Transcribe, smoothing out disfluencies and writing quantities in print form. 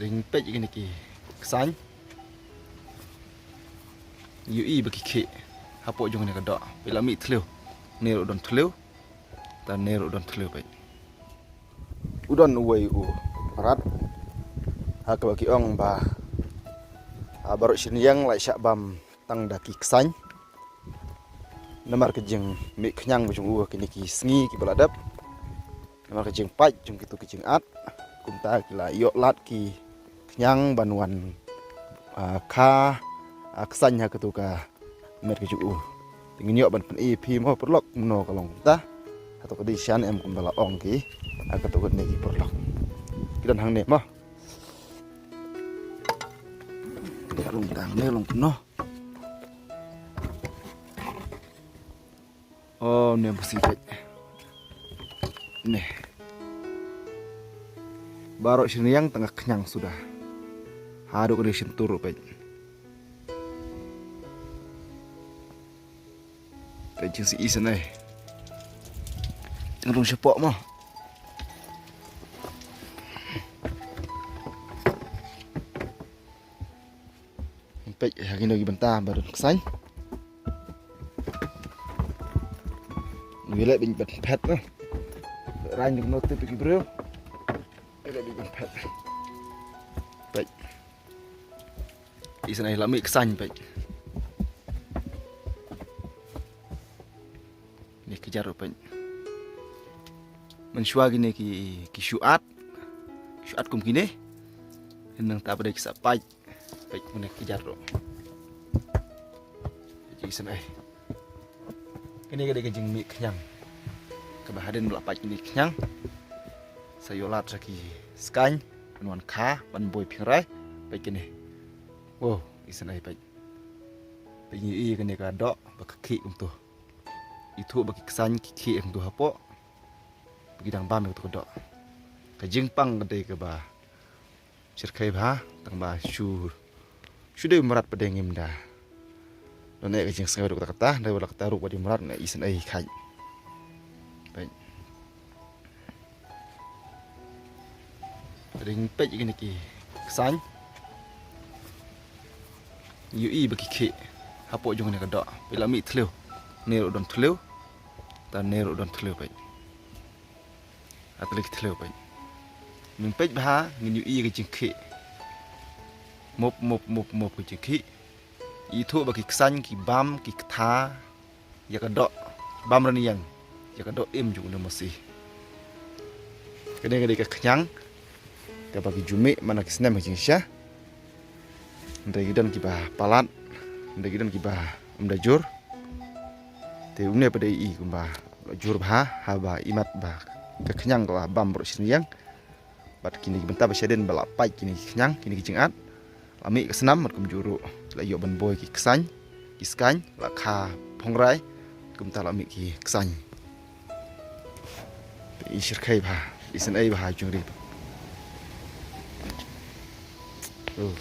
ring pej gini ki kesan yui bagi ke hapo jong ni kada bila mi thleu neru don thleu ta neru don thleu pej udon uwei u parat ha ka bagi ong ba baru siniang lai syak bam tang daki kesan namar kejeng mi kenyang bujung u kini ki sngi ki baladap namar kejeng paj jung kitu kejeng at kumta kila yok lat ki kenyang banuan ka kesan ha ketuka mer kejeng u tingin yok ban pen i pi mo perlok mno kalong ta atau kedi sian em kumbala ong ki ketuka ne ki perlok kidan hang ne mo dia lung tang ne lung penuh. Oh, ni mesti pej. Nih. Baru sini yang tengah kenyang sudah. Haduk di sentur pej. Pej si isen ai. Cenderung sepok mah. Pej hari lagi bentar baru kesan. Gila bin pet lah. Ranjung notif pergi bro. Gila bin pet. Baik. Isan ai lami kesan baik. Ni kejar baik. Mensyua gini ki syuat. Syuat kum gini. Henang tak pada kisah baik. Baik mana kejar ro. Jadi isan ai. Ini kada kejeng mi kenyang. Kebahaden melapat ini kenyang. Sayolat saki skany anuan ka ban boy pingrai baik ini. Wow, isan ai baik. Baik i kene ka dok bakki untuk. Itu bagi kesan ki untuk hapo. Bagi dang bam untuk dok. Kejeng pang kedai ke ba. Sirkai ba tang ba syu. Sudah merat pedengim dah. Nona kejeng sengai dok kata dari wala kata rupa di merat na isan ai kai. Baik. Ring pej gini ki kesan yui bagi ke hapo jong ni kada bila mi thleu neru don thleu ta neru don thleu pej atlik thleu pej min pej ba ngin yui kejeng ke mop kejeng ke itu bagi kesan ki bam ki kथा ya kada bam raniang ya kada im juga masih kene ke kenyang ke bagi jumi mana kisnem kejeng syah ndai gidan ki ba palat ndai gidan ki ba umdajur te umne pada I kumba jur ba haba imat ba ke kenyang ko bam bro siniang bat kini bentar basyaden bala pai kini kenyang kini kejeng at lami kesenam kum juru la yo ban boy ki kesan ki skany la kha phongrai kum ta lami ki kesan I shirkai ba isan ai ba jung ri oh